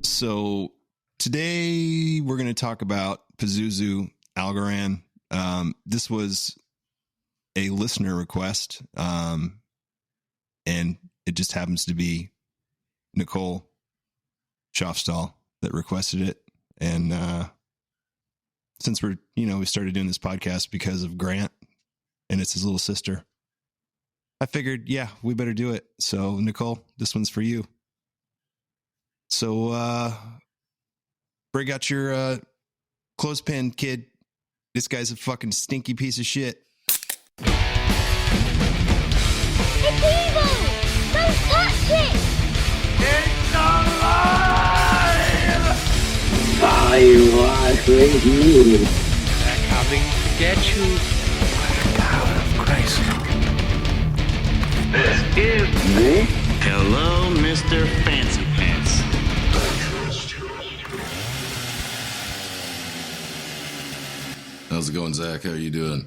So today we're going to talk about Pazuzu Algarad. This was a listener request, and it just happens to be Nicole Schaafstall that requested it. And since we started doing this podcast because of Grant, and it's his little sister, I figured, we better do it. So Nicole, this one's for you. So break out your clothespin, kid. This guy's a fucking stinky piece of shit. It's evil! Don't touch it! It's alive! I was with you. They're coming to get you. Power of Christ. This is Me? Hello, Mr. Fancy Pants. How's it going, Zach? How are you doing?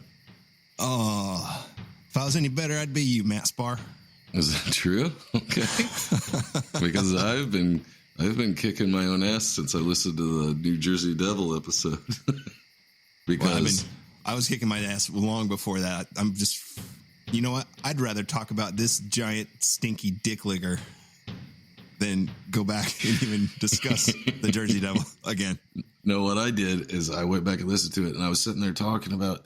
Oh, if I was any better, I'd be you, Matt Spar. Is that true? Okay. Because I've been kicking my own ass since I listened to the New Jersey Devil episode. Because I was kicking my ass long before that. I'm just, you know what? I'd rather talk about this giant stinky dick licker than go back and even discuss the Jersey Devil again. No, what I did is I went back and listened to it, and I was sitting there talking about.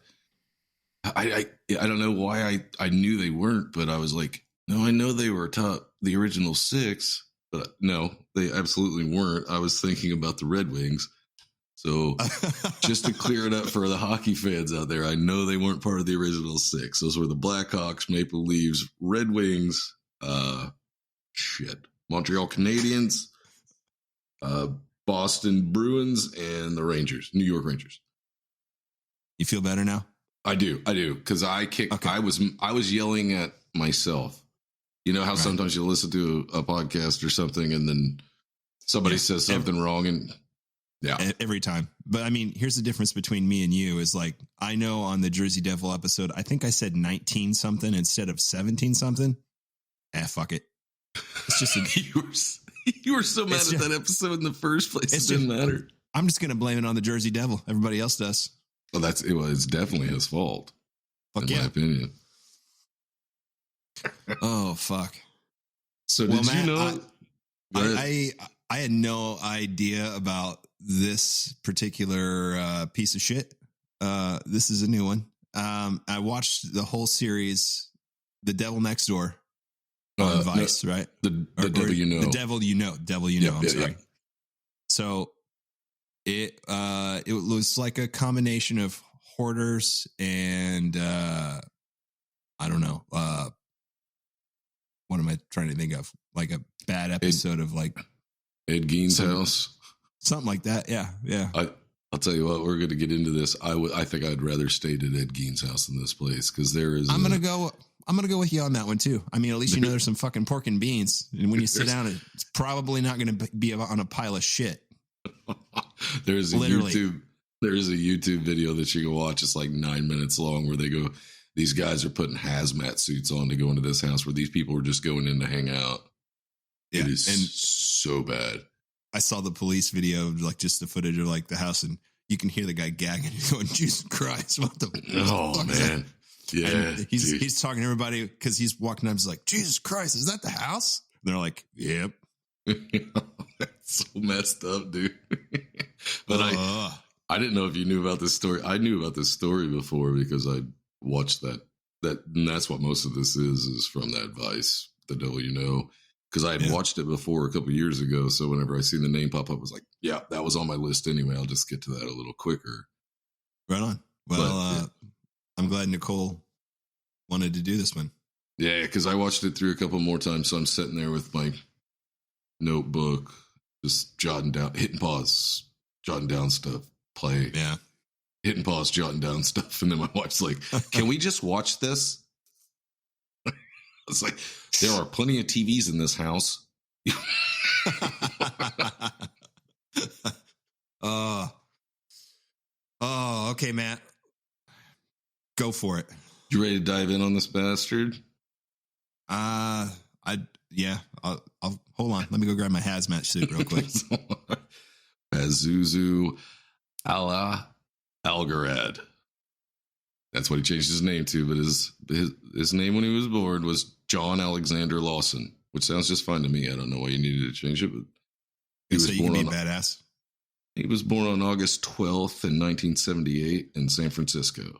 I don't know why I knew they weren't, but I was like, no, I know they were top the original six, but no, they absolutely weren't. I was thinking about the Red Wings. So just to clear it up for the hockey fans out there, I know they weren't part of the original six. Those were the Blackhawks, Maple Leafs, Red Wings, Montreal Canadiens, Boston Bruins, and the Rangers, New York Rangers. You feel better now? I do, because I kicked. Okay. I was yelling at myself. You know how Right. sometimes you listen to a podcast or something, and then somebody says something wrong, and Every time. But I mean, here's the difference between me and you is like, I know on the Jersey Devil episode, I think I said 19 something instead of 17 something. Fuck it. It's just you were so mad at that episode in the first place. It didn't matter. I'm just going to blame it on the Jersey Devil. Everybody else does. Well, it's definitely his fault. Fuck in my opinion. Oh, fuck. So Well, did Matt, you know? I had no idea about this particular piece of shit. This is a new one. I watched the whole series, The Devil Next Door, on Vice, right? The Devil You Know. The Devil You Know. Devil You Know. I'm sorry. Yeah. So it was like a combination of hoarders and I don't know. What am I trying to think of? Like a bad episode of like Ed Gein's house. Something like that. Yeah. I'll tell you what, we're going to get into this. I think I'd rather stay at Ed Gein's house than this place because there is. I'm gonna go with you on that one too. I mean, at least you know there's some fucking pork and beans, and when you sit down, it's probably not going to be on a pile of shit. There's a YouTube video that you can watch. It's like 9 minutes long where they go. These guys are putting hazmat suits on to go into this house where these people are just going in to hang out. Yeah, it is so bad. I saw the police video, like just the footage of like the house, and you can hear the guy gagging and going, "Jesus Christ, what the fuck man." Yeah, and he's talking to everybody because he's walking up. He's like, "Jesus Christ, is that the house?" And they're like, "Yep." That's so messed up, dude. But I didn't know if you knew about this story. I knew about this story before because I watched that, and that's what most of this is from that Vice, The Devil You Know. Because I had watched it before a couple of years ago, so whenever I seen the name pop up, I was like, "Yeah, that was on my list anyway. I'll just get to that a little quicker." Right on. Well, I'm glad Nicole wanted to do this one. Yeah, because I watched it through a couple more times, so I'm sitting there with my notebook, just jotting down, hitting pause, jotting down stuff, play. Yeah. Hitting pause, jotting down stuff, and then my wife's like, "Can we just watch this?" It's like, there are plenty of TVs in this house. Okay, Matt. Go for it. You ready to dive in on this bastard? I Yeah. I'll hold on. Let me go grab my hazmat suit real quick. Pazuzu Algarad. That's what he changed his name to, but his name when he was born was John Alexander Lawson, which sounds just fine to me. I don't know why you needed to change it, but So you can be a badass. he was born on August 12th in 1978 in San Francisco.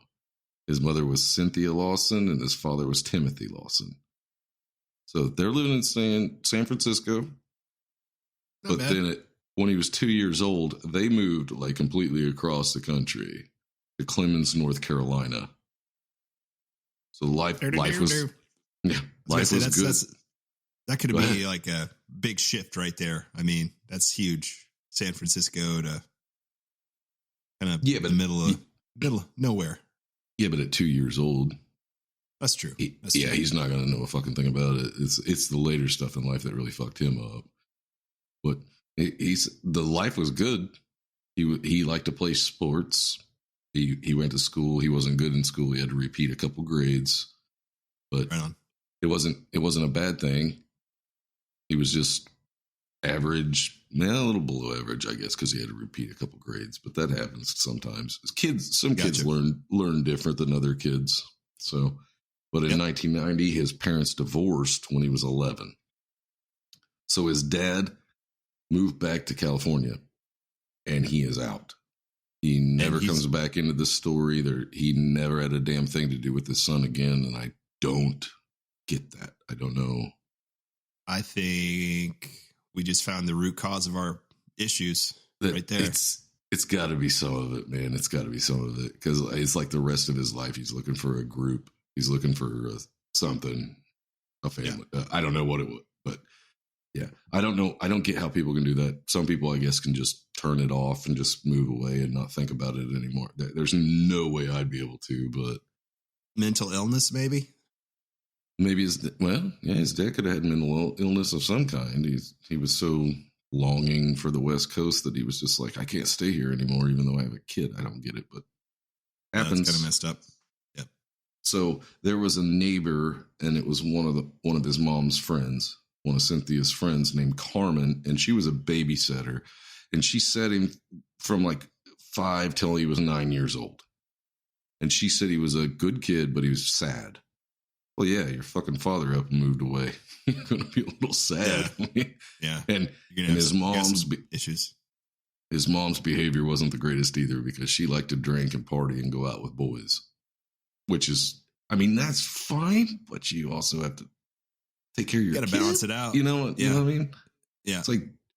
His mother was Cynthia Lawson and his father was Timothy Lawson. So they're living in San Francisco. Not But bad. then when he was 2 years old, they moved like completely across the country to Clemens, North Carolina. So life was good. That could Go be ahead. like a big shift right there. I mean, that's huge. San Francisco to kind of Yeah, but the middle of nowhere. Yeah, but at 2 years old, That's true. That's yeah, true. he's not going to know a fucking thing about it. It's the later stuff in life that really fucked him up. But the life was good. He liked to play sports. He went to school. He wasn't good in school. He had to repeat a couple grades, but Right on. it wasn't a bad thing. He was just average, a little below average, I guess, because he had to repeat a couple grades. But that happens sometimes. Some kids learn different than other kids. So, but in 1990, his parents divorced when he was 11. So his dad moved back to California, and he is out. He never comes back into the story. He never had a damn thing to do with his son again, and I don't get that. I don't know. I think we just found the root cause of our issues right there. It's got to be some of it, man. It's got to be some of it, because it's like the rest of his life. He's looking for a group. He's looking for something, a family. Yeah. I don't know what it was, but yeah, I don't know. I don't get how people can do that. Some people, I guess, can just turn it off and just move away and not think about it anymore. There's no way I'd be able to, but mental illness, maybe. Maybe his dad could have had mental illness of some kind. He was so longing for the West Coast that he was just like, I can't stay here anymore, even though I have a kid. I don't get it, but happens. It's kind of messed up. Yep. So there was a neighbor, and it was one of his mom's friends, one of Cynthia's friends, named Carmen, and she was a babysitter, and she set him from like 5 till he was 9 years old, and she said he was a good kid, but he was sad. Well, yeah, your fucking father up and moved away. You're going to be a little sad. Yeah. And his mom's issues. His mom's behavior wasn't the greatest either, because she liked to drink and party and go out with boys, which is, I mean, that's fine, but you also have to take care of your kid. You got to balance it out. You know what I mean? Yeah.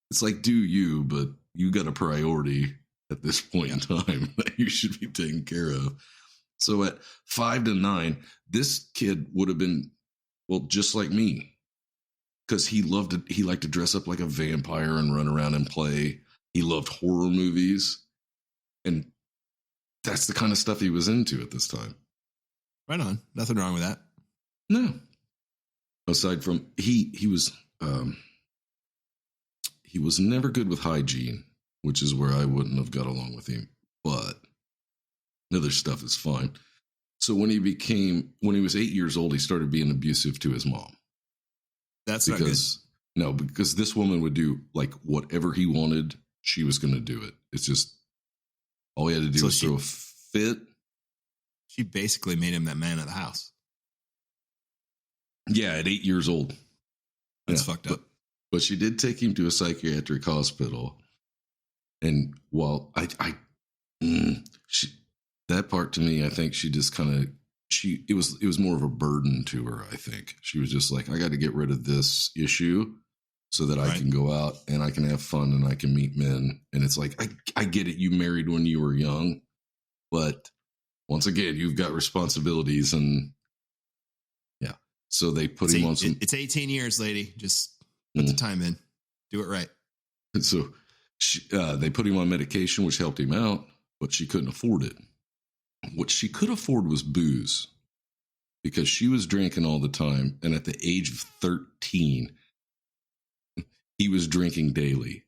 It's like do you, but you got a priority at this point in time that you should be taking care of. So at 5 to 9, this kid would have been, well, just like me, because he liked to dress up like a vampire and run around and play. He loved horror movies, and that's the kind of stuff he was into at this time. Right on. Nothing wrong with that. No. Aside from he was never good with hygiene, which is where I wouldn't have got along with him, but other stuff is fine. So when he was 8 years old, he started being abusive to his mom. That's not good. No, because this woman would do like whatever he wanted. She was going to do it. It's just all he had to do was throw a fit. She basically made him that man of the house. Yeah, at 8 years old. That's fucked up. But she did take him to a psychiatric hospital. And while that part to me, I think she just kind of, it was more of a burden to her. I think she was just like, I got to get rid of this issue so that I can go out and I can have fun and I can meet men. And it's like, I get it. You married when you were young, but once again, you've got responsibilities, and yeah. So they put him on some. It's 18 years, lady. Just put the time in. Do it right. So they put him on medication, which helped him out, but she couldn't afford it. What she could afford was booze, because she was drinking all the time. And at the age of 13, he was drinking daily.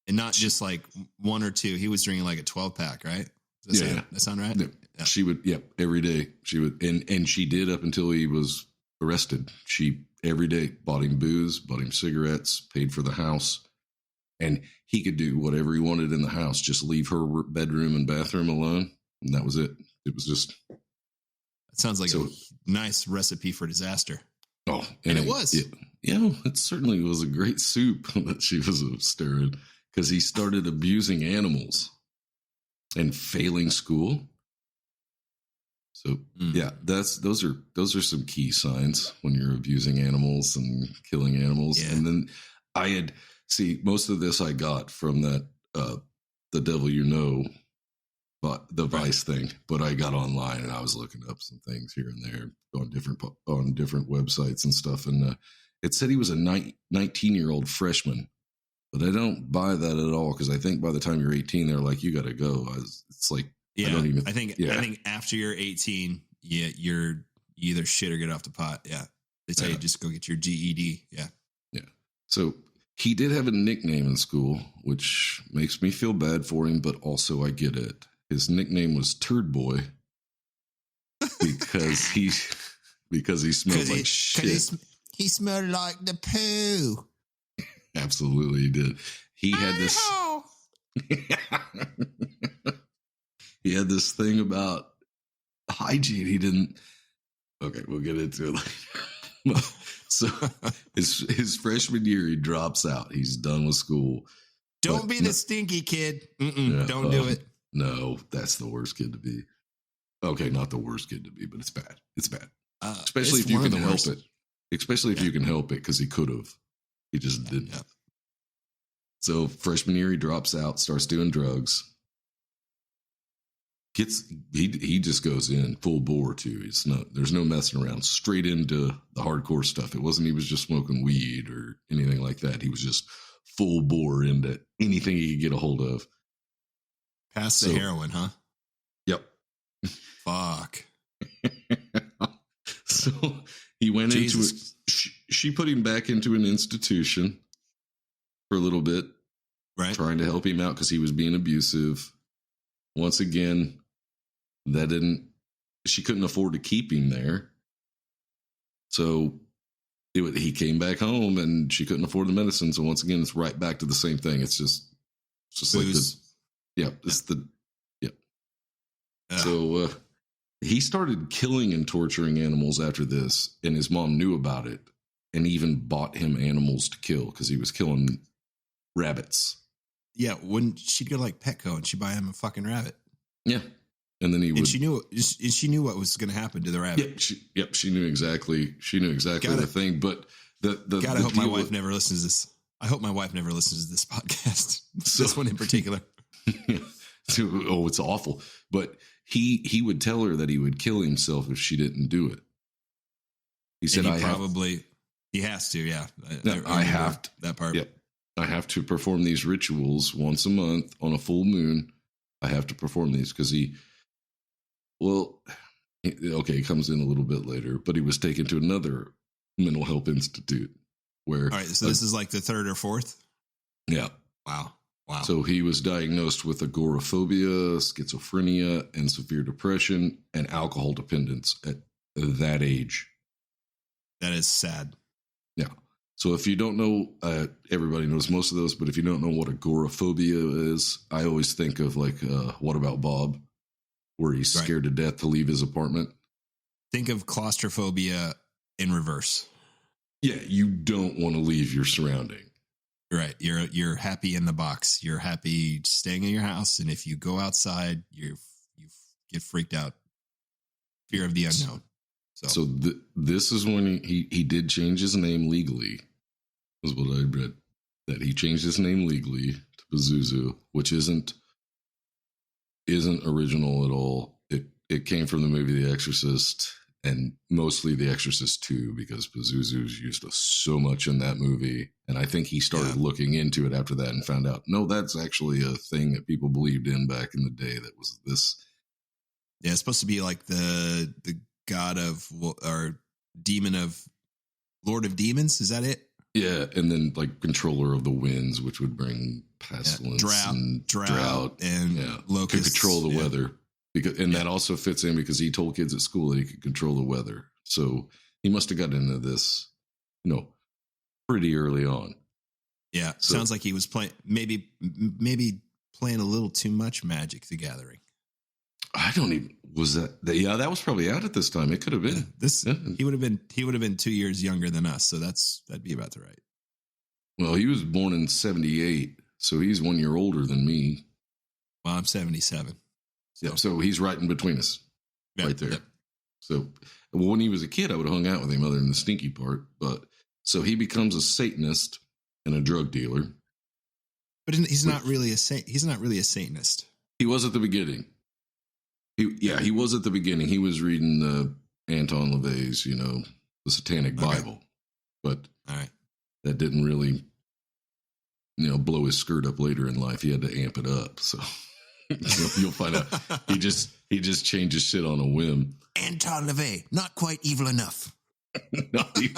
And not just like one or two. He was drinking like a 12-pack, right? Does that sound right? Yeah. She would, every day. She would, and she did up until he was arrested. She every day bought him booze, bought him cigarettes, paid for the house, and he could do whatever he wanted in the house. Just leave her bedroom and bathroom alone, and that was it. It was just. That sounds like a nice recipe for disaster. Oh, and it was. It certainly was a great soup that she was stirring, because he started abusing animals and failing school. So those are some key signs when you're abusing animals and killing animals. Yeah. And then most of this I got from that The Devil You Know, but the Vice thing. But I got online and I was looking up some things here and there on different websites and stuff, and it said he was a 19-year-old freshman. But I don't buy that at all, because I think by the time you're 18, they're like, you got to go. It's like, I think after you're 18, you either shit or get off the pot. Yeah. They tell you just go get your GED. Yeah. Yeah. So he did have a nickname in school, which makes me feel bad for him, but also I get it. His nickname was Turd Boy because he smelled like shit. He smelled like the poo. Absolutely, he did. He had this. He had this thing about hygiene. He didn't. Okay, we'll get into it later. So his freshman year, he drops out. He's done with school. Don't be the stinky kid. Don't do it. No, that's the worst kid to be. Okay, not the worst kid to be, but it's bad. It's bad. Especially if you can help it. Especially if you can help it, because he could have. He just didn't. Yeah. So freshman year, he drops out, starts doing drugs. He just goes in full bore too. There's no messing around. Straight into the hardcore stuff. It wasn't he was just smoking weed or anything like that. He was just full bore into anything he could get a hold of. Past the heroin, huh? Yep. Fuck. So he went into it. She put him back into an institution for a little bit, right? Trying to help him out because he was being abusive. Once again, she couldn't afford to keep him there. So he came back home and she couldn't afford the medicine. So once again, it's right back to the same thing. It's just booze. So he started killing and torturing animals after this, and his mom knew about it and even bought him animals to kill because he was killing rabbits. Yeah, she'd go like Petco and she'd buy him a fucking rabbit. Yeah. And then she knew what was going to happen to the rabbit. She knew exactly. She knew exactly the thing. But I hope my wife never listens to this. I hope my wife never listens to this podcast. This one in particular. Oh, it's awful. But he would tell her that he would kill himself if she didn't do it. He said, he has to. Yeah. I have to, that part. Yep. I have to perform these rituals once a month on a full moon. I have to perform these because it comes in a little bit later, but he was taken to another mental health institute where. All right. So this is like the third or fourth. Yeah. Wow. So he was diagnosed with agoraphobia, schizophrenia, and severe depression and alcohol dependence at that age. That is sad. Yeah. So if you don't know, everybody knows most of those, but if you don't know what agoraphobia is, I always think of like, What About Bob, where he's scared to death to leave his apartment. Think of claustrophobia in reverse. Yeah, you don't want to leave your surrounding. Right. You're happy in the box. You're happy staying in your house. And if you go outside, you get freaked out. Fear of the unknown. So this is when he did change his name legally, was what I read. That he changed his name legally to Pazuzu, which isn't original at all. It came from the movie The Exorcist, and mostly The Exorcist 2, because Pazuzu's used so much in that movie. And I think he started looking into it after that and found out, no, that's actually a thing that people believed in back in the day. That was this. Yeah, it's supposed to be like the god of, or demon of, Lord of Demons. Is that it? Yeah. And then like controller of the winds, which would bring pestilence, drought and locusts. Could control the weather. That also fits in because he told kids at school that he could control the weather. So he must have got into this, pretty early on. Yeah, So- sounds like he was playing maybe playing a little too much Magic the Gathering. I don't even was that. Yeah, that was probably out at this time. It could have been. Yeah. He would have been 2 years younger than us, so that'd be about the right. Well, he was born in 1978, so he's 1 year older than me. Well, I'm 77. Yep. So he's right in between us, Yep, right there. yep. So when he was a kid, I would have hung out with him other than the stinky part. But so he becomes a Satanist and a drug dealer. But he's not really a He's not really a Satanist. He was at the beginning. He was at the beginning. He was reading Anton LaVey's, the Satanic Bible. But All right. that didn't really, blow his skirt up later in life. He had to amp it up. So you'll find out he just changes shit on a whim. Anton LaVey, not quite evil enough. No, he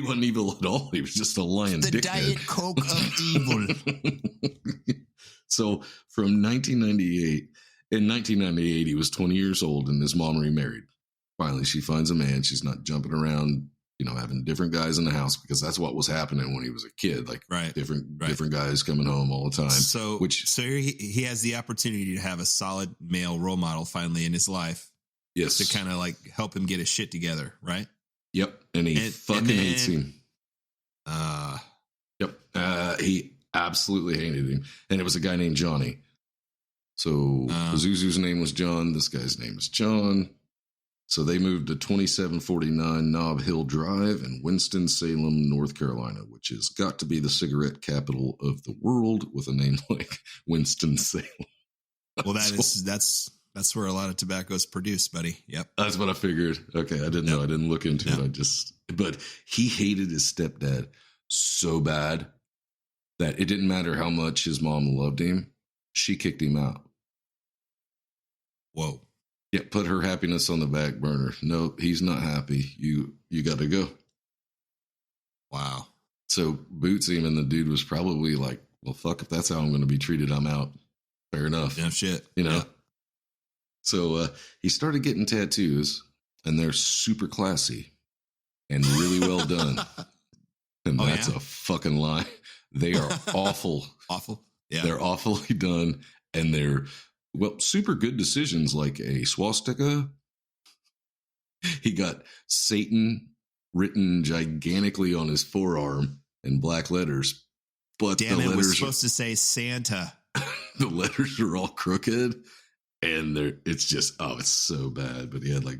wasn't evil at all. He was just a lying dickhead. Diet Coke of evil. So from 1998, in 1998, he was 20 years old and his mom remarried. Finally, she finds a man. She's not jumping around, having different guys in the house, because that's what was happening when he was a kid. Like different guys coming home all the time. So he has the opportunity to have a solid male role model finally in his life. Yes. To kind of like help him get his shit together, right? Yep. And he hates him. Yep. He absolutely hated him. And it was a guy named Johnny. So Pazuzu's name was John. This guy's name is John. So they moved to 2749 Nob Hill Drive in Winston-Salem, North Carolina, which has got to be the cigarette capital of the world with a name like Winston-Salem. Well, that's where a lot of tobacco is produced, buddy. Yep. That's what I figured. Okay. I didn't know. I didn't look into it. But he hated his stepdad so bad that it didn't matter how much his mom loved him. She kicked him out. Whoa. Yeah. Put her happiness on the back burner. No, he's not happy. You got to go. Wow. So boots him, and the dude was probably like, well, fuck, if that's how I'm going to be treated, I'm out. Fair enough. Damn shit. Yeah. So he started getting tattoos, and they're super classy and really well done. And that's a fucking lie. They are awful. Awful. Yeah. They're awfully done, and they're, super good decisions, like a swastika. He got Satan written gigantically on his forearm in black letters. But damn, it was supposed to say Santa. The letters are all crooked. And it's just, it's so bad. But he had like,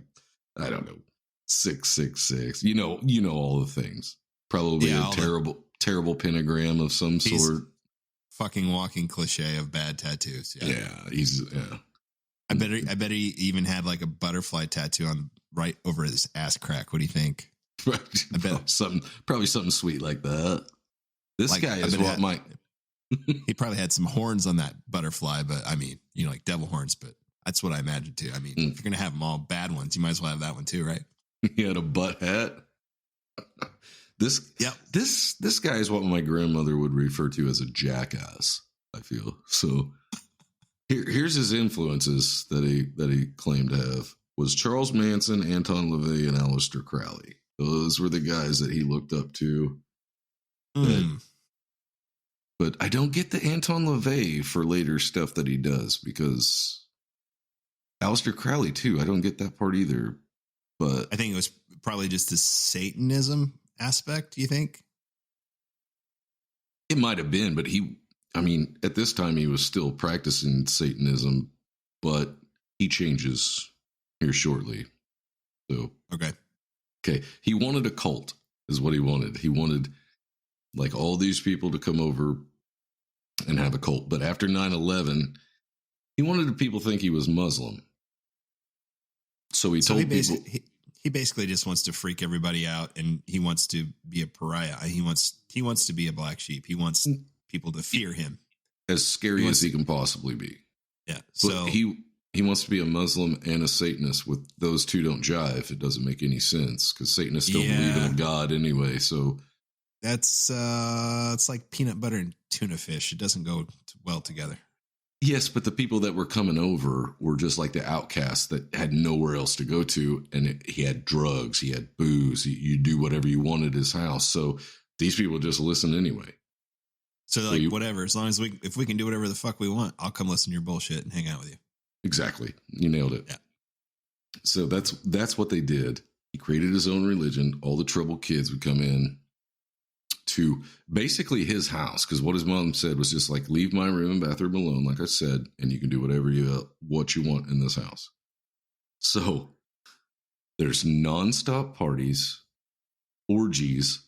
I don't know, 666. You know all the things. Probably a terrible pentagram of some sort. Fucking walking cliche of bad tattoos. Yeah. I bet he even had like a butterfly tattoo on right over his ass crack. What do you think? I bet probably something sweet like that. This guy is what might. He probably had some horns on that butterfly, but I mean, like devil horns, but that's what I imagine too. I mean, if you're going to have them all bad ones, you might as well have that one too, right? He had a butt hat. This guy is what my grandmother would refer to as a jackass, I feel. So here's his influences that he claimed to have was Charles Manson, Anton LaVey, and Aleister Crowley. Those were the guys that he looked up to. But I don't get the Anton LaVey for later stuff that he does, because Aleister Crowley too. I don't get that part either. But I think it was probably just the Satanism aspect. You think it might have been, but at this time he was still practicing Satanism, but he changes here shortly. So okay, he wanted a cult, is what he wanted. He wanted like all these people to come over and have a cult. But after 9/11, he wanted the people to think he was Muslim. So he told people. He basically just wants to freak everybody out, and he wants to be a pariah. He wants to be a black sheep. He wants people to fear him. As scary as he can possibly be. Yeah. So he wants to be a Muslim and a Satanist. With those two don't jive. It doesn't make any sense, because Satanists don't believe in a God anyway. So that's it's like peanut butter and tuna fish. It doesn't go well together. Yes, but the people that were coming over were just like the outcasts that had nowhere else to go to. And he had drugs, he had booze, you do whatever you wanted at his house. So these people just listen anyway. So they're like, whatever, as long as if we can do whatever the fuck we want, I'll come listen to your bullshit and hang out with you. Exactly. You nailed it. Yeah. So that's what they did. He created his own religion. All the troubled kids would come in to basically his house, because what his mom said was just like, leave my room and bathroom alone, like I said, and you can do whatever what you want in this house. So there's nonstop parties, orgies,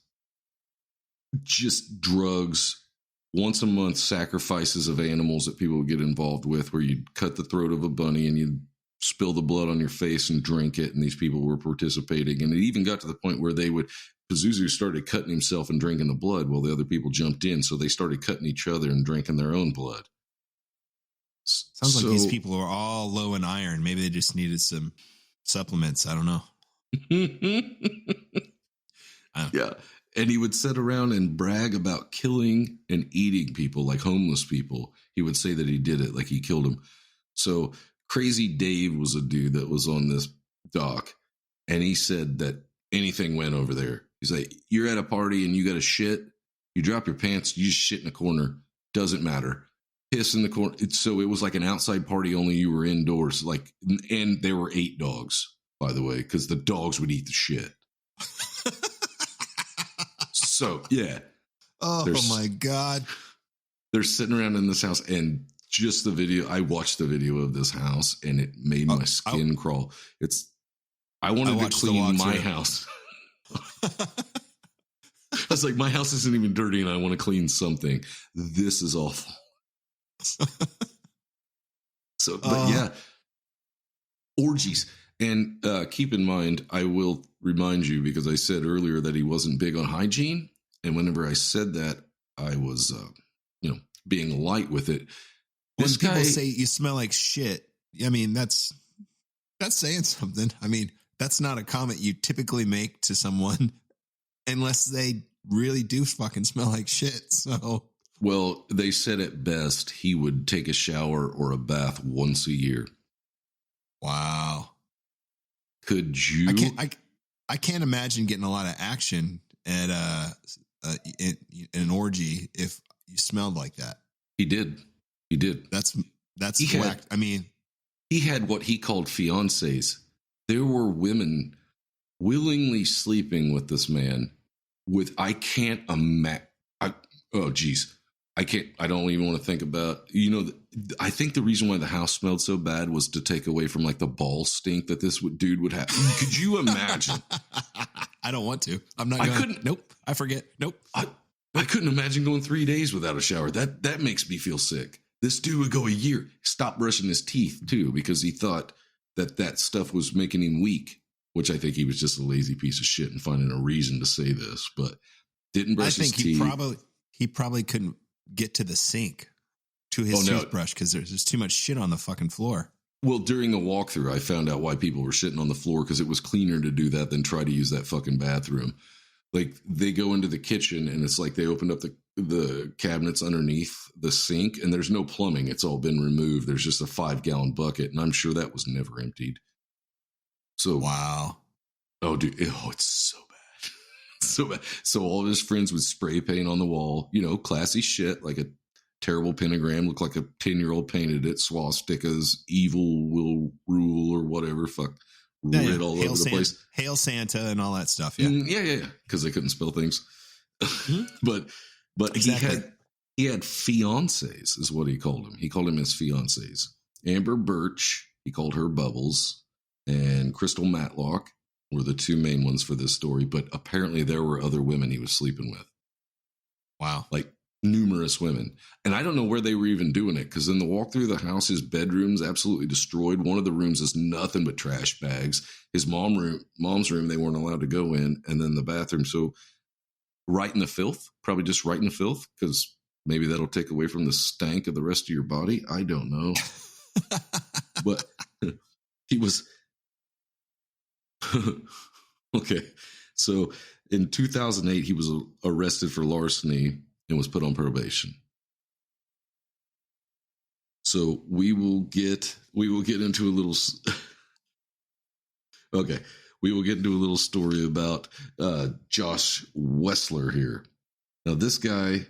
just drugs, once a month sacrifices of animals that people would get involved with, where you'd cut the throat of a bunny and you'd spill the blood on your face and drink it, and these people were participating. And it even got to the point where Pazuzu started cutting himself and drinking the blood while the other people jumped in. So they started cutting each other and drinking their own blood. Sounds like these people are all low in iron. Maybe they just needed some supplements. I don't know. Yeah. And he would sit around and brag about killing and eating people, like homeless people. He would say that he did it, like he killed them. So Crazy Dave was a dude that was on this doc, and he said that anything went over there. He's like, you're at a party and you got to shit. You drop your pants, you just shit in a corner. Doesn't matter. Piss in the corner. So it was like an outside party, only you were indoors. Like, and there were 8 dogs, by the way, because the dogs would eat the shit. So, yeah. Oh, my God. They're sitting around in this house, and just the video. I watched the video of this house, and it made my skin crawl. I wanted to clean my house. I was like, my house isn't even dirty, and I want to clean something. This is awful. So, but yeah, orgies. And keep in mind, I will remind you, because I said earlier that he wasn't big on hygiene. And whenever I said that, I was, being light with it. When people say you smell like shit, I mean, that's saying something. I mean, that's not a comment you typically make to someone unless they really do fucking smell like shit. So, well, they said at best he would take a shower or a bath once a year. Wow. Could you? I can't imagine getting a lot of action at in an orgy if you smelled like that. He did. That's whack. I mean, he had what he called fiancés. There were women willingly sleeping with this man. I can't imagine. Oh, geez. I don't even want to think about, I think the reason why the house smelled so bad was to take away from like the ball stink that this dude would have. Could you imagine? I don't want to. I'm not going. Nope. I forget. Nope. I couldn't imagine going 3 days without a shower. That makes me feel sick. This dude would go a year, stop brushing his teeth too, because he thought that stuff was making him weak, which I think he was just a lazy piece of shit and finding a reason to say this, but didn't brush his teeth. He probably couldn't get to the sink to his toothbrush because there's too much shit on the fucking floor. Well, during a walkthrough, I found out why people were shitting on the floor, because it was cleaner to do that than try to use that fucking bathroom. Like, they go into the kitchen and it's like they opened up the cabinets underneath the sink and there's no plumbing. It's all been removed. There's just a 5-gallon bucket, and I'm sure that was never emptied. So, wow. Oh, dude. Oh, it's so bad. So bad. So all of his friends would spray paint on the wall, classy shit, like a terrible pentagram, looked like a 10-year-old painted it, swastikas, evil will rule or whatever, fuck. Red all over the place. Hail Santa and all that stuff. Yeah. Yeah. Because they couldn't spell things. But exactly. he had fiancés, is what he called them. He called them his fiancés. Amber Birch, he called her Bubbles, and Crystal Matlock were the 2 main ones for this story. But apparently there were other women he was sleeping with. Wow. Like numerous women. And I don't know where they were even doing it, because in the walkthrough of the house, his bedroom's absolutely destroyed. One of the rooms is nothing but trash bags. His mom's room, they weren't allowed to go in. And then the bathroom. So right in the filth, probably just right in the filth, because maybe that'll take away from the stank of the rest of your body. I don't know. But he was... Okay. So in 2008, he was arrested for larceny and was put on probation. So we will get into a little. Okay, we will get into a little story about Josh Wessler here. Now, this guy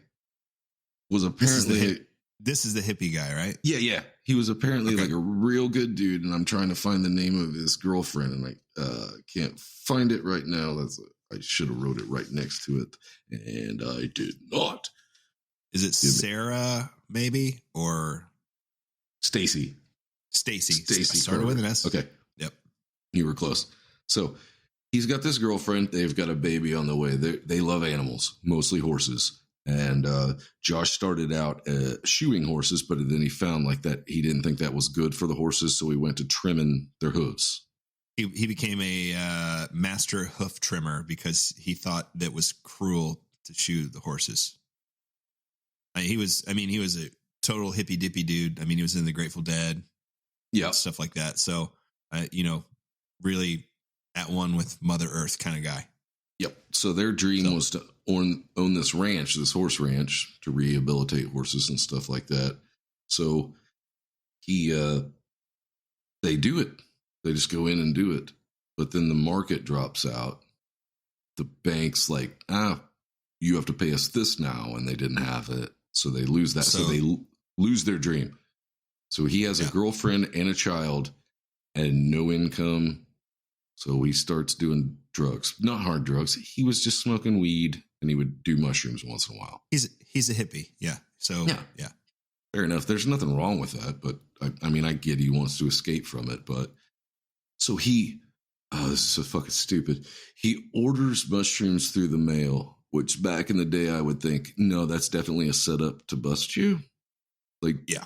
was apparently this is the hippie guy, right? yeah. He was apparently like a real good dude, and I'm trying to find the name of his girlfriend, and I can't find it right now. I should have wrote it right next to it, and I did not. Is it Sarah, maybe, or Stacy? Stacy. Stacy Started with an S. Okay. Yep. You were close. So he's got this girlfriend. They've got a baby on the way. They love animals, mostly horses. And Josh started out shoeing horses, but then he found like that he didn't think that was good for the horses, so he went to trimming their hooves. He became a master hoof trimmer because he thought that was cruel to shoe the horses. He was a total hippy dippy dude. I mean, he was in the Grateful Dead, stuff like that. So, really at one with Mother Earth kind of guy. Yep. So their dream was to own this ranch, this horse ranch, to rehabilitate horses and stuff like that. So they do it. They just go in and do it. But then the market drops out. The bank's like, you have to pay us this now, and they didn't have it. So they lose that. So they lose their dream. So he has a girlfriend and a child and no income. So he starts doing drugs, not hard drugs. He was just smoking weed, and he would do mushrooms once in a while. He's a hippie. Yeah. So, yeah. Fair enough. There's nothing wrong with that. But I mean, I get he wants to escape from it. But so this is so fucking stupid. He orders mushrooms through the mail, which back in the day, I would think, no, that's definitely a setup to bust you. Like, yeah,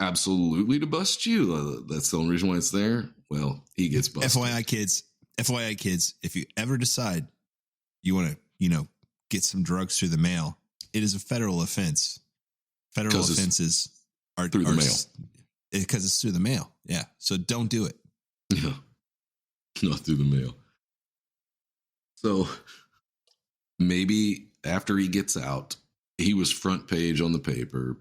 absolutely to bust you. That's the only reason why it's there. Well, he gets busted. FYI, kids, if you ever decide you want to, get some drugs through the mail, it is a federal offense. Federal offenses are through the mail because it's through the mail. Yeah. So don't do it. Yeah. Not through the mail. So maybe after he gets out, he was front page on the paper.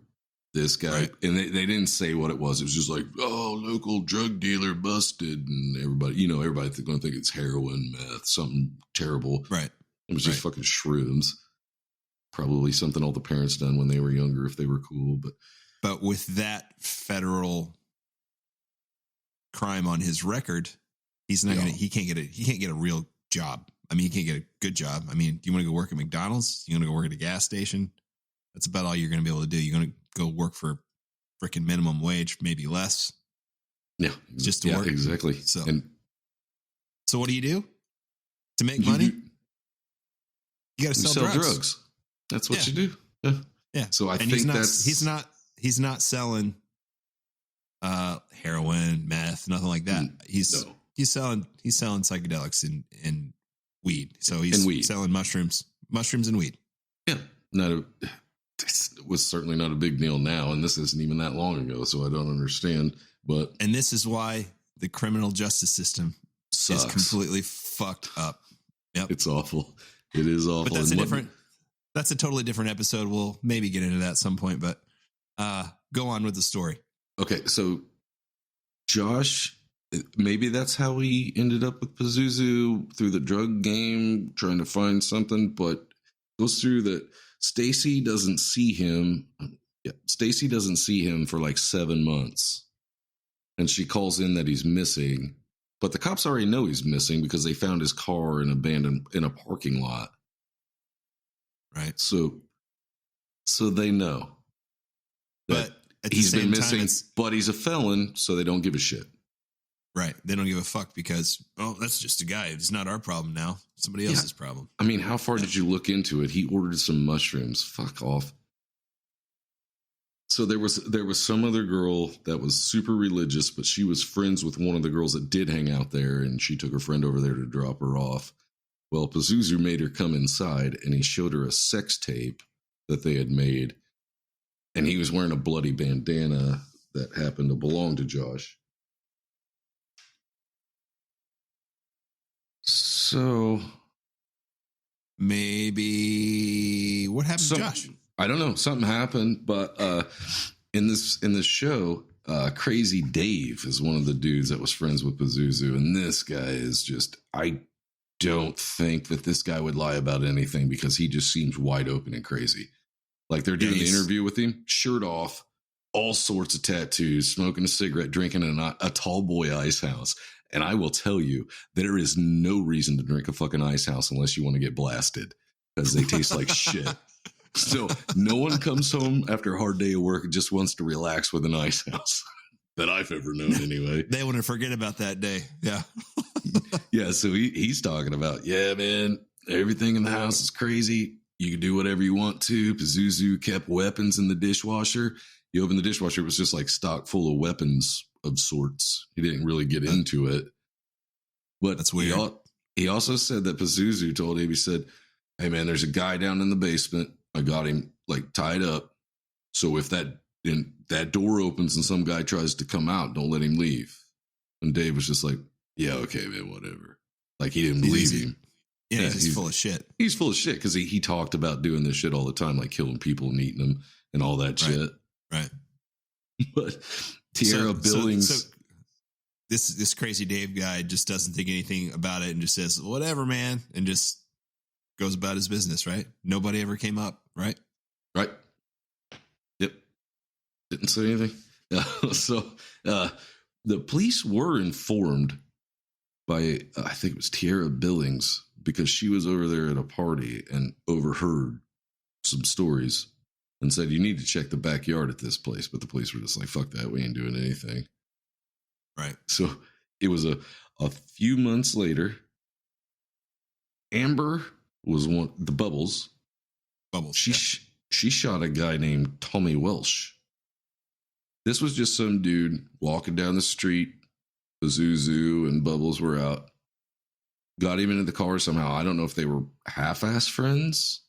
This guy, right. And they didn't say what it was. It was just like, local drug dealer busted, and everybody's going to think it's heroin, meth, something terrible. Right. It was just fucking shrooms. Probably something all the parents done when they were younger if they were cool. But with that federal crime on his record, he's not gonna. He can't get a real job. I mean, he can't get a good job. I mean, do you want to go work at McDonald's? You want to go work at a gas station? That's about all you're going to be able to do. You're going to go work for freaking minimum wage, maybe less. Yeah. Just to work. Exactly. So what do you do to make money? You got to sell drugs. That's what you do. Yeah. Yeah. So I think he's not selling heroin, meth, nothing like that. He's selling psychedelics and weed. So he's selling mushrooms and weed. Yeah. This was certainly not a big deal now, and this isn't even that long ago, so I don't understand. And this is why the criminal justice system is completely fucked up. Yep. It's awful. It is awful. But that's a totally different episode. We'll maybe get into that at some point, but go on with the story. Okay, so Josh, maybe that's how he ended up with Pazuzu, through the drug game, trying to find something, but goes through that. Stacy doesn't see him. Yeah, Stacy doesn't see him for like 7 months. And she calls in that he's missing. But the cops already know he's missing because they found his car in a parking lot. Right. So they know. But he's been missing, but he's a felon, so they don't give a shit. Right. They don't give a fuck because, that's just a guy. It's not our problem now. Somebody else's problem. I mean, how far did you look into it? He ordered some mushrooms. Fuck off. So there was some other girl that was super religious, but she was friends with one of the girls that did hang out there, and she took her friend over there to drop her off. Well, Pazuzu made her come inside, and he showed her a sex tape that they had made, and he was wearing a bloody bandana that happened to belong to Josh. So maybe what happened to Josh? I don't know. Something happened, but in this show, Crazy Dave is one of the dudes that was friends with Pazuzu, and this guy is just, I don't think that this guy would lie about anything because he just seems wide open and crazy. Like they're doing the interview with him, shirt off, all sorts of tattoos, smoking a cigarette, drinking in a tall boy ice house. And I will tell you, there is no reason to drink a fucking ice house unless you want to get blasted because they taste like shit. So no one comes home after a hard day of work and just wants to relax with an ice house that I've ever known anyway. They want to forget about that day. Yeah. Yeah. So he's talking about, yeah, man, everything in the house is crazy. You can do whatever you want to. Pazuzu kept weapons in the dishwasher. You open the dishwasher, it was just like stock full of weapons of sorts. He didn't really get into it. But that's weird. He also said that Pazuzu told him, he said, hey man, there's a guy down in the basement. I got him like tied up. So if that door opens and some guy tries to come out, don't let him leave. And Dave was just like, yeah, okay, man, whatever. Like he didn't believe him. Yeah, he's full of shit. He's full of shit because he talked about doing this shit all the time, like killing people and eating them and all that shit. Right. But Tierra Billings. So this crazy Dave guy just doesn't think anything about it and just says, whatever, man, and just goes about his business, right? Nobody ever came up, right? Right. Yep. Didn't say anything. So the police were informed by, I think it was Tierra Billings, because she was over there at a party and overheard some stories and said, you need to check the backyard at this place. But the police were just like, fuck that. We ain't doing anything. Right. So it was a few months later. Amber was one, the Bubbles. She shot a guy named Tommy Welsh. This was just some dude walking down the street. Pazuzu and Bubbles were out. Got him into the car somehow. I don't know if they were half-ass friends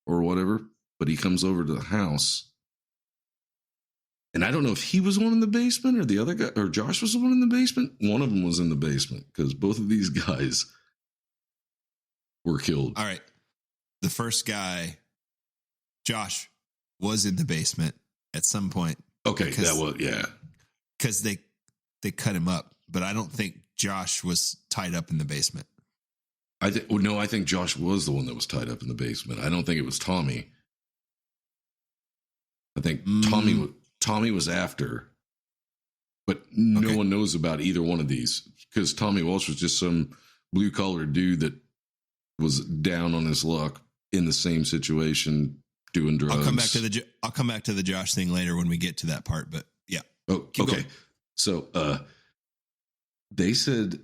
or whatever, but he comes over to the house. And I don't know if he was the one in the basement or the other guy, or Josh was the one in the basement. One of them was in the basement because both of these guys were killed. All right. The first guy, Josh, was in the basement at some point. Okay, that was, yeah. Because they cut him up, but I don't think Josh was tied up in the basement. I think Josh was the one that was tied up in the basement. I don't think it was Tommy. I think Tommy was after, but no one knows about either one of these because Tommy Walsh was just some blue collar dude that was down on his luck in the same situation doing drugs. I'll come back to the Josh thing later when we get to that part, but yeah. Oh, okay. Going. So, they said,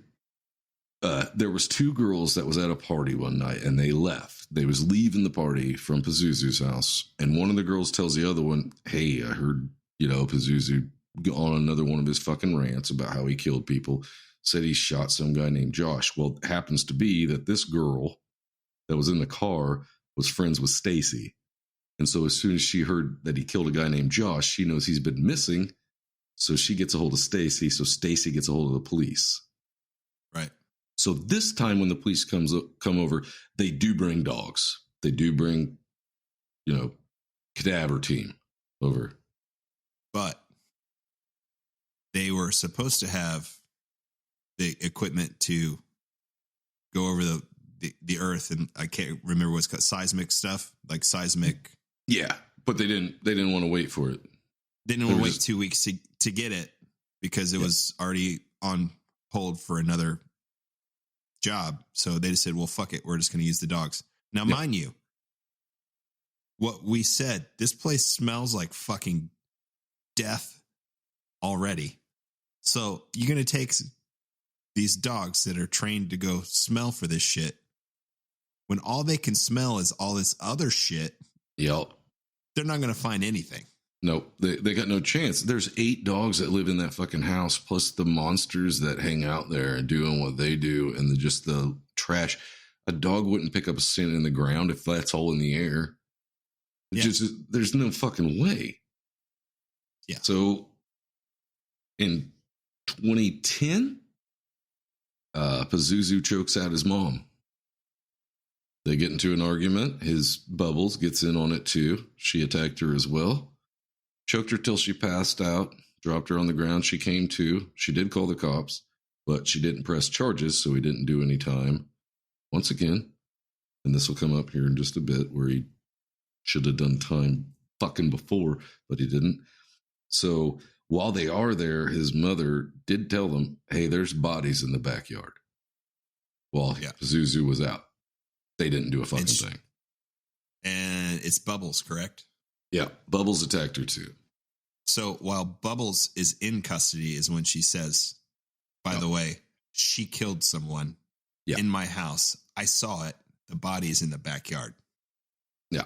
there was two girls that was at a party one night and they left. They was leaving the party from Pazuzu's house. And one of the girls tells the other one, hey, I heard, Pazuzu on another one of his fucking rants about how he killed people, said he shot some guy named Josh. Well, it happens to be that this girl that was in the car was friends with Stacy. And so as soon as she heard that he killed a guy named Josh, she knows he's been missing. So she gets a hold of Stacy. So Stacy gets a hold of the police. Right. So this time when the police come over, they do bring dogs. They do bring, cadaver team over. But they were supposed to have the equipment to go over the earth, and I can't remember what's called, seismic stuff, like seismic. Yeah, but they didn't want to wait for it. They didn't want to wait 2 weeks to get it because it was already on hold for another job. So they just said, well, fuck it. We're just going to use the dogs. Now, mind you, what we said, this place smells like fucking death already. So you're going to take these dogs that are trained to go smell for this shit when all they can smell is all this other shit. Yep. They're not going to find anything. Nope, they got no chance. There's 8 dogs that live in that fucking house, plus the monsters that hang out there and doing what they do, and just the trash. A dog wouldn't pick up a scent in the ground if that's all in the air. There's no fucking way. Yeah. So in 2010, Pazuzu chokes out his mom. They get into an argument. His Bubbles gets in on it too. She attacked her as well. choked her till she passed out, dropped her on the ground. She came to. She did call the cops, but she didn't press charges, so he didn't do any time. Once again, and this will come up here in just a bit, where he should have done time fucking before, but he didn't. So while they are there, his mother did tell them, hey, there's bodies in the backyard. While Pazuzu was out. They didn't do a fucking thing. And it's Bubbles, correct? Yeah, Bubbles attacked her too. So while Bubbles is in custody is when she says, by the way, she killed someone in my house. I saw it. The body is in the backyard. Yeah.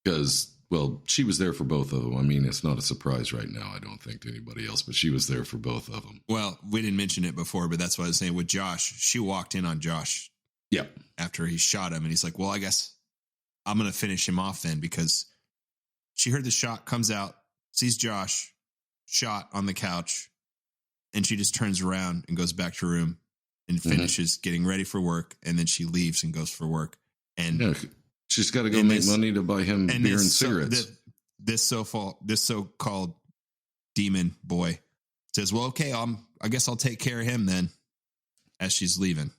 Because, well, she was there for both of them. I mean, it's not a surprise right now, I don't think, to anybody else, but she was there for both of them. Well, we didn't mention it before, but that's what I was saying with Josh. She walked in on Josh. Yeah. After he shot him, and he's like, well, I guess I'm going to finish him off then, because she heard the shot, comes out, sees Josh shot on the couch, and she just turns around and goes back to her room and finishes getting ready for work, and then she leaves and goes for work. And she's got to go make money to buy him beer and cigarettes. This so-called demon boy says, well, okay, I guess I'll take care of him then, as she's leaving.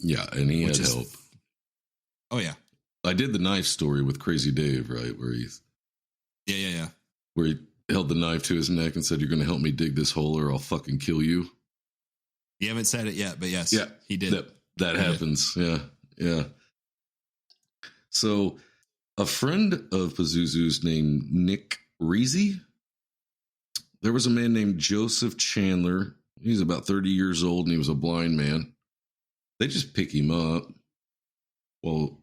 Yeah, and he had help. Oh, yeah. I did the knife story with Crazy Dave, right? Where he's... Yeah. Where he held the knife to his neck and said, you're going to help me dig this hole or I'll fucking kill you. You haven't said it yet, but yes, he did. That happens. Yeah. So a friend of Pazuzu's named Nick Reezy. There was a man named Joseph Chandler. He's about 30 years old and he was a blind man. They just pick him up. Well,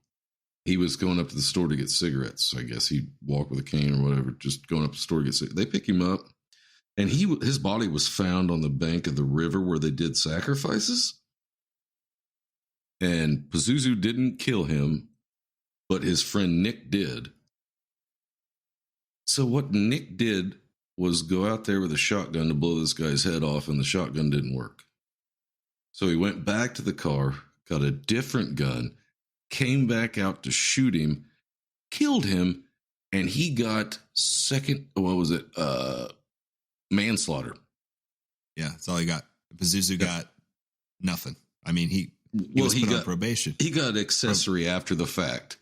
he was going up to the store to get cigarettes. I guess he walked with a cane or whatever, just going up to the store to get cigarettes. They pick him up, and his body was found on the bank of the river where they did sacrifices. And Pazuzu didn't kill him, but his friend Nick did. So what Nick did was go out there with a shotgun to blow this guy's head off, and the shotgun didn't work. So he went back to the car, got a different gun, came back out to shoot him, killed him, and he got manslaughter. Yeah, that's all he got. Pazuzu got nothing. I mean, he was put on probation. He got accessory after the fact.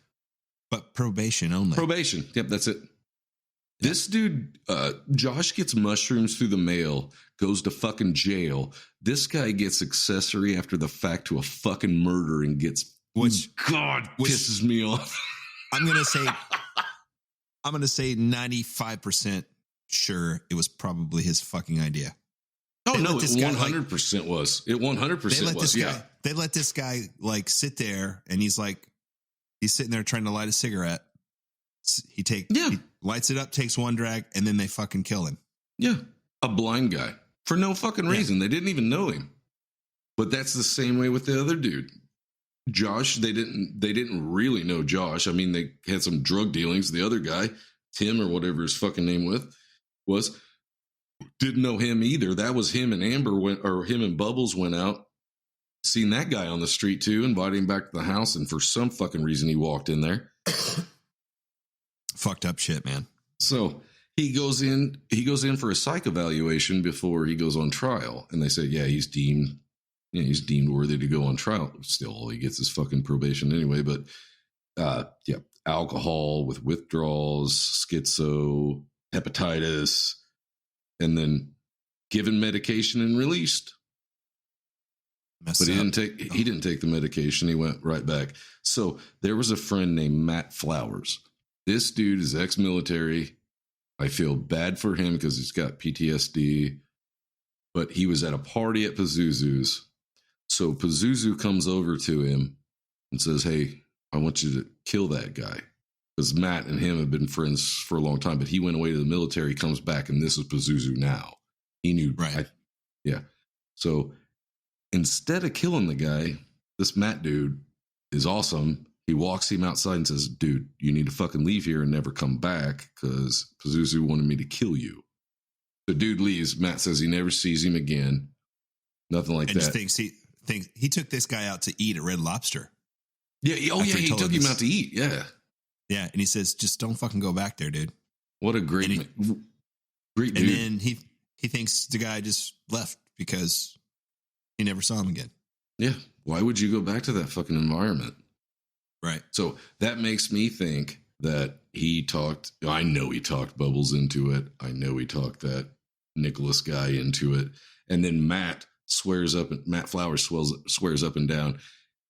But probation only. Probation. Yep, that's it. This dude, Josh gets mushrooms through the mail, goes to fucking jail. This guy gets accessory after the fact to a fucking murder and gets, which pisses me off. I'm going to say 95% sure it was probably his fucking idea. Oh, no, it 100% was. It 100% was, yeah. They let this guy, like, sit there, and he's sitting there trying to light a cigarette. He lights it up, takes one drag, and then they fucking kill him. Yeah, a blind guy for no fucking reason. They didn't even know him. But that's the same way with the other dude, Josh. They didn't really know Josh. I mean, they had some drug dealings. The other guy, Tim or whatever his fucking name was, didn't know him either. That was him and him and Bubbles went out, seen that guy on the street too, invited him back to the house, and for some fucking reason he walked in there. Fucked up shit, man. So he goes in for a psych evaluation before he goes on trial. And they say, he's deemed worthy to go on trial. Still, all he gets is fucking probation anyway. But alcohol with withdrawals, schizo, hepatitis, and then given medication and released. But he didn't take the medication. He went right back. So there was a friend named Matt Flowers. This dude is ex-military. I feel bad for him because he's got PTSD. But he was at a party at Pazuzu's. So Pazuzu comes over to him and says, hey, I want you to kill that guy. Because Matt and him have been friends for a long time. But he went away to the military, comes back, and this is Pazuzu now. He knew. Right. So instead of killing the guy, this Matt dude is awesome. He walks him outside and says, dude, you need to fucking leave here and never come back because Pazuzu wanted me to kill you. The dude leaves. Matt says he never sees him again. Nothing like that. Just thinks he took this guy out to eat at Red Lobster. Yeah. He took him out to eat. Yeah. Yeah. And he says, just don't fucking go back there, dude. What a great dude. And then he thinks the guy just left because he never saw him again. Yeah. Why would you go back to that fucking environment? Right. So that makes me think that I know he talked Bubbles into it. I know he talked that Nicholas guy into it. And then Matt Flowers swears up and down.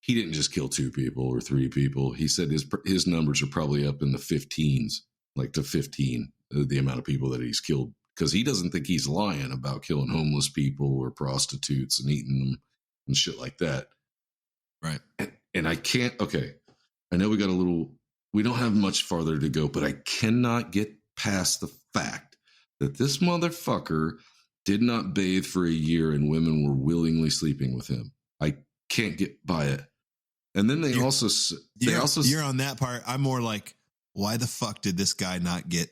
He didn't just kill 2 people or 3 people. He said his numbers are probably up in the 15s, like to 15, the amount of people that he's killed. Because he doesn't think he's lying about killing homeless people or prostitutes and eating them and shit like that. Right. And I can't, okay, I know we don't have much farther to go, but I cannot get past the fact that this motherfucker did not bathe for a year and women were willingly sleeping with him. I can't get by it. And then you're on that part. I'm more like, why the fuck did this guy not get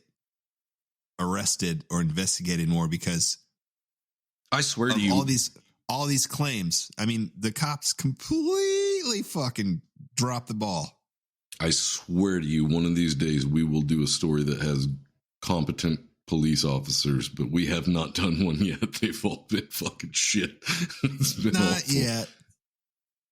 arrested or investigated more? Because I swear to you, all these claims. I mean, the cops completely fucking dropped the ball. I swear to you, one of these days we will do a story that has competent police officers, but we have not done one yet. They've all been fucking shit. It's been not awful. Yet.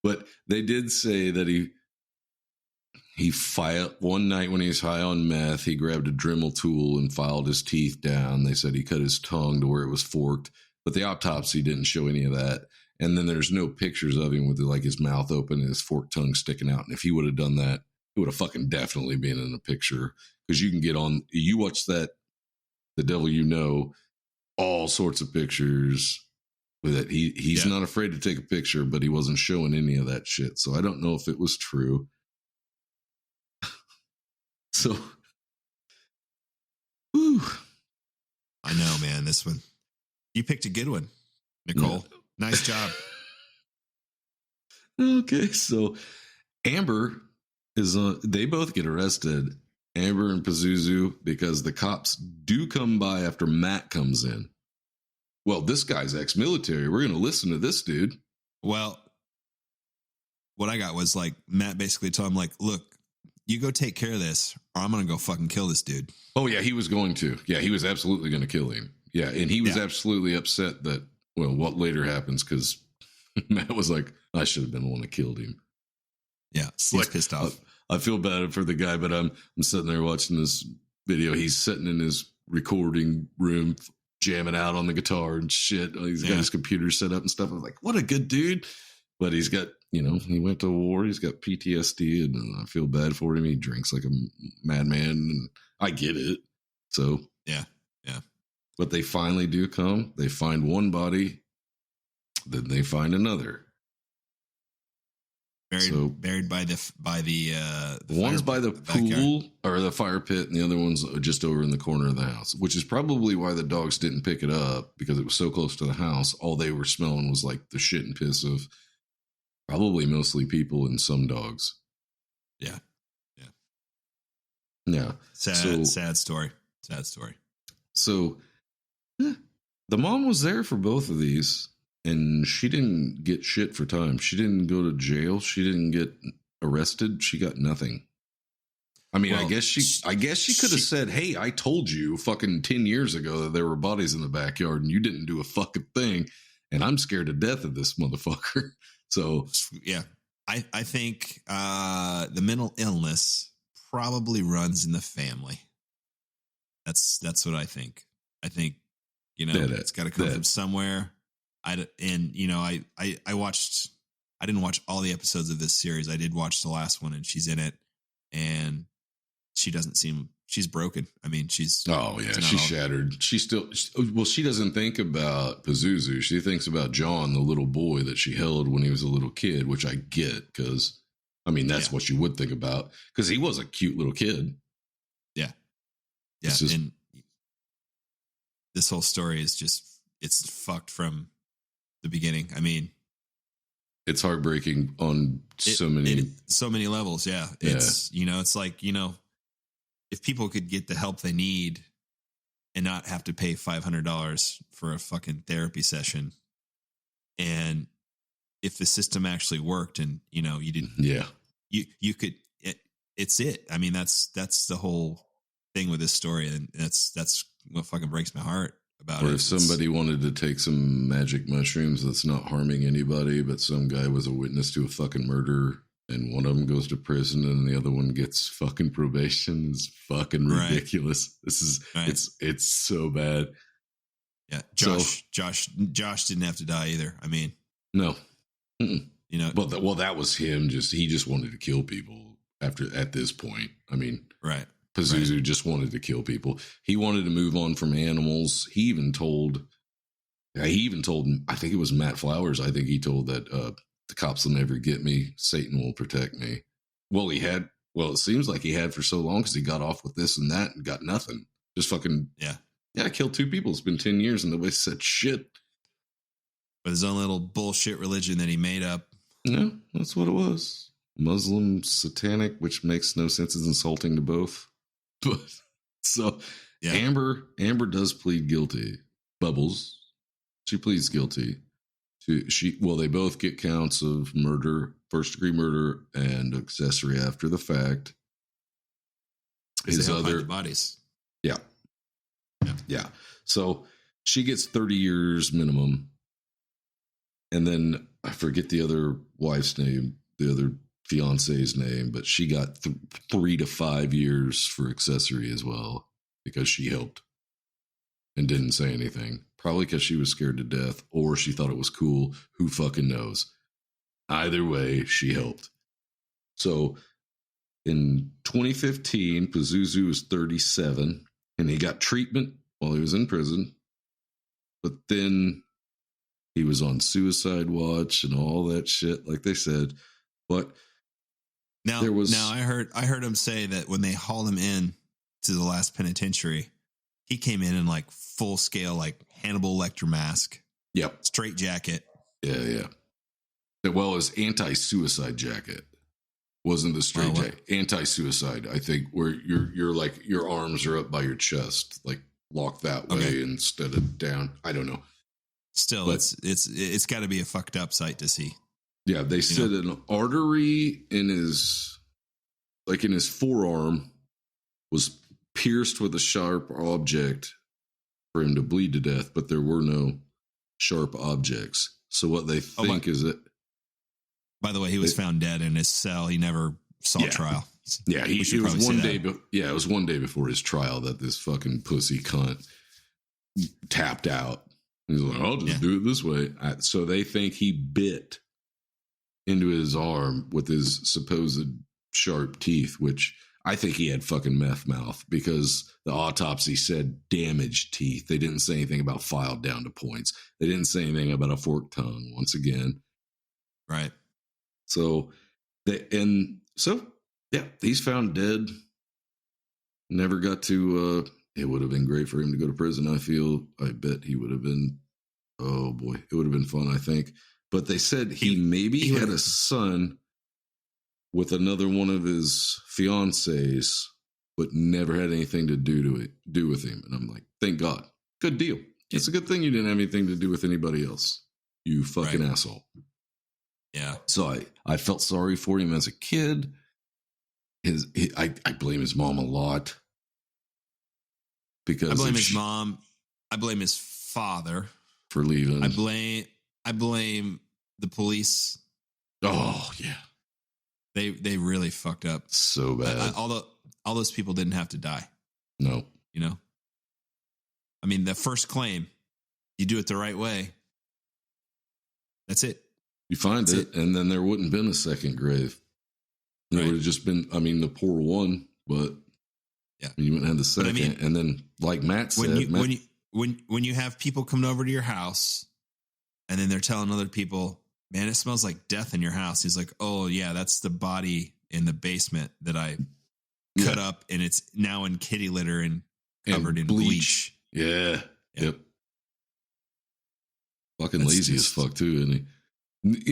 But they did say that he filed one night when he was high on meth. He grabbed a Dremel tool and filed his teeth down. They said he cut his tongue to where it was forked, but the autopsy didn't show any of that. And then there's no pictures of him with like his mouth open and his forked tongue sticking out. And if he would have done that, it would have fucking definitely been in a picture, because you can get on. You watch that, The Devil You Know, all sorts of pictures with it. He's not afraid to take a picture, but he wasn't showing any of that shit. So I don't know if it was true. So, whew. I know, man. This one, you picked a good one, Nicole. Yeah. Nice job. Okay, so Amber they both get arrested, Amber and Pazuzu, because the cops do come by after Matt comes in. Well, this guy's ex-military. We're going to listen to this dude. Well, what I got was like, Matt basically told him, like, look, you go take care of this or I'm going to go fucking kill this dude. Oh, yeah, he was going to. Yeah, he was absolutely going to kill him. Yeah, and he was absolutely upset that, well, what later happens, because Matt was like, I should have been the one that killed him. Yeah, he's pissed off. I feel bad for the guy, but I'm sitting there watching this video. He's sitting in his recording room, jamming out on the guitar and shit. He's got his computer set up and stuff. I'm like, what a good dude. But he's got, he went to war. He's got PTSD, and I feel bad for him. He drinks like a madman, and I get it. So, yeah. But they finally do come. They find one body, then they find another. Buried by the one's by the pool or the fire pit, and the other one's just over in the corner of the house, which is probably why the dogs didn't pick it up, because it was so close to the house. All they were smelling was like the shit and piss of probably mostly people and some dogs. Yeah. Sad story. So the mom was there for both of these, and she didn't get shit for time. She didn't go to jail. She didn't get arrested. She got nothing. I mean, well, I guess she could have said, hey, I told you fucking 10 years ago that there were bodies in the backyard and you didn't do a fucking thing. And I'm scared to death of this motherfucker. So, yeah, I think the mental illness probably runs in the family. That's what I think. I think, it's got to come from somewhere. I didn't watch all the episodes of this series. I did watch the last one, and she's in it, and she's broken. I mean, she's shattered. She doesn't think about Pazuzu. She thinks about John, the little boy that she held when he was a little kid, which I get, because I mean, that's what you would think about, because he was a cute little kid. Yeah. And this whole story is it's fucked from the beginning. I mean, it's heartbreaking on so many levels. Yeah. It's, it's like, if people could get the help they need and not have to pay $500 for a fucking therapy session. And if the system actually worked and, you didn't, you could, it's it. I mean, that's the whole thing with this story, and that's what fucking breaks my heart about it. Or if somebody wanted to take some magic mushrooms that's not harming anybody, but some guy was a witness to a fucking murder, and one of them goes to prison and the other one gets fucking probation, is fucking ridiculous. Right. This is it's so bad. Yeah, Josh didn't have to die either. I mean, no, you know, well, that was him. He just wanted to kill people at this point. I mean, right. Pazuzu just wanted to kill people. He wanted to move on from animals. He even told, I think it was Matt Flowers. I think he told that the cops will never get me. Satan will protect me. Well, it seems like he had for so long because he got off with this and that and got nothing. Just fucking, I killed 2 people. It's been 10 years and nobody said shit. With his own little bullshit religion that he made up. No, that's what it was. Muslim, satanic, which makes no sense. Is insulting to both. But so Amber does plead guilty. Bubbles, she pleads guilty. They both get counts of murder, 1st-degree murder, and accessory after the fact. His other bodies. Yeah. So she gets 30 years minimum. And then I forget the other wife's name, the other fiance's name, but she got 3 to 5 years for accessory as well because she helped and didn't say anything. Probably because she was scared to death or she thought it was cool. Who fucking knows? Either way, she helped. So in 2015, Pazuzu was 37 and he got treatment while he was in prison. But then he was on suicide watch and all that shit, like they said. But Now I heard him say that when they hauled him in to the last penitentiary, he came in like full scale, like Hannibal Lecter mask. Yep. Straight jacket. Yeah. Well, his anti-suicide jacket wasn't the straight jacket. Anti-suicide, I think, where you're like your arms are up by your chest, like locked that way instead of down. I don't know. Still, but it's got to be a fucked up sight to see. Yeah, they said an artery in his forearm was pierced with a sharp object for him to bleed to death, but there were no sharp objects. So what they think is that. By the way, he was found dead in his cell. He never saw trial. Yeah, it was one day. It was one day before his trial that this fucking pussy cunt tapped out. He's like, I'll just do it this way. So they think he bit into his arm with his supposed sharp teeth, which I think he had fucking meth mouth because the autopsy said damaged teeth. They didn't say anything about filed down to points. They didn't say anything about a forked tongue once again. Right. So he's found dead. Never got to, it would have been great for him to go to prison. I bet he would have been, oh boy, it would have been fun, I think. But they said he had a son with another one of his fiancés, but never had anything to do with him. And I'm like, thank God. Good deal. It's a good thing you didn't have anything to do with anybody else. You fucking asshole. Yeah. So I felt sorry for him as a kid. I blame his mom a lot. Because I blame his mom. I blame his father for leaving. I blame the police. Oh yeah, they really fucked up so bad. All those people didn't have to die. No, I mean, the first claim, you do it the right way. That's it. You find it, and then there wouldn't have been a second grave. It would have just been, the poor one, but you wouldn't have the second. And then, like Matt said, when you have people coming over to your house, and then they're telling other people, "Man, it smells like death in your house." He's like, "Oh yeah, that's the body in the basement that I cut up, and it's now in kitty litter and covered in bleach." Yeah. Yep. Fucking lazy as fuck too, isn't he?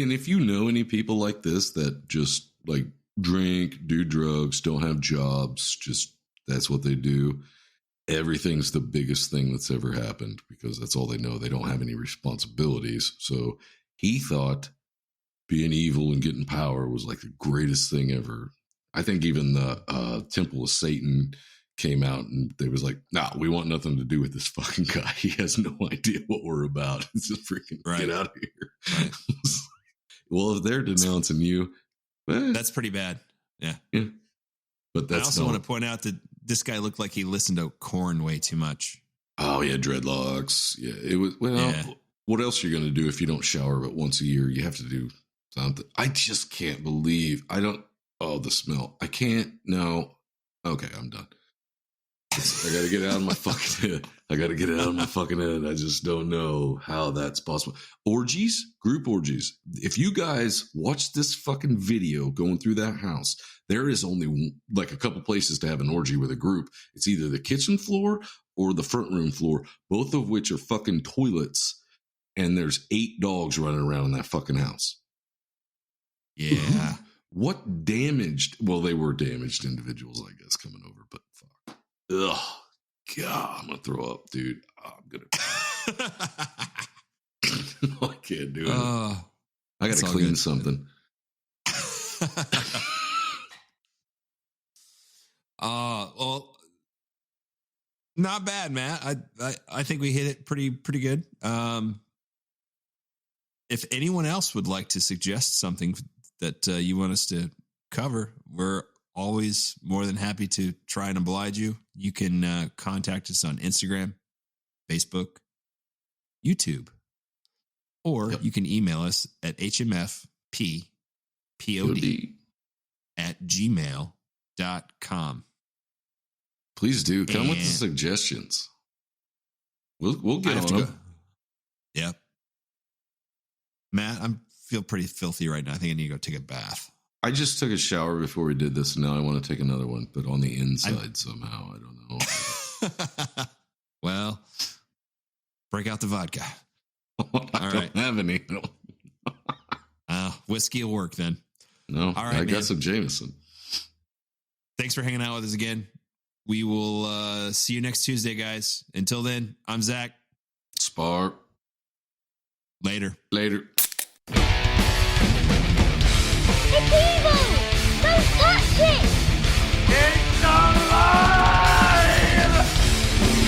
And if you know any people like this that just like drink, do drugs, don't have jobs, just that's what they do. Everything's the biggest thing that's ever happened because that's all they know. They don't have any responsibilities. So he thought being evil and getting power was like the greatest thing ever. I think even the Temple of Satan came out and they was like, nah, we want nothing to do with this fucking guy. He has no idea what we're about. It's just freaking get out of here. Right. Well, if they're denouncing you, that's pretty bad. Yeah. But I also want to point out that this guy looked like he listened to Korn way too much. Oh yeah, dreadlocks. Yeah, it was. Well, what else are you going to do if you don't shower but once a year? You have to do something. I just can't believe I don't. Oh, the smell. I can't. No. Okay, I'm done. I got to get it out of my fucking head. I just don't know how that's possible. Orgies, group orgies. If you guys watch this fucking video going through that house, there is only like a couple places to have an orgy with a group. It's either the kitchen floor or the front room floor, both of which are fucking toilets. And there's 8 dogs running around in that fucking house. Yeah. What damaged? Well, they were damaged individuals, I guess, coming over, but fuck. Ugh. God, I'm going to throw up, dude. Oh, I'm going to. I can't do it. I got to clean something. Well, not bad, Matt. I think we hit it pretty good. If anyone else would like to suggest something that you want us to cover, we're always more than happy to try and oblige you. You can contact us on Instagram, Facebook, YouTube, or you can email us at hmfppod@gmail.com. Please do come with the suggestions. We'll get on them. Yeah. Matt, I feel pretty filthy right now. I think I need to go take a bath. I just took a shower before we did this, and now I want to take another one, but on the inside somehow. I don't know. Well, break out the vodka. I don't have any. Whiskey will work then. No, all right, I got some Jameson. Thanks for hanging out with us again. We will see you next Tuesday, guys. Until then, I'm Zach. Spark. Later. It's evil! Don't touch it! It's alive!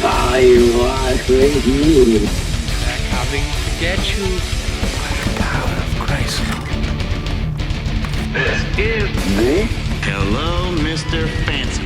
I was with you. They're coming to get you by the power of Christ. This is Hello, Mr. Fancy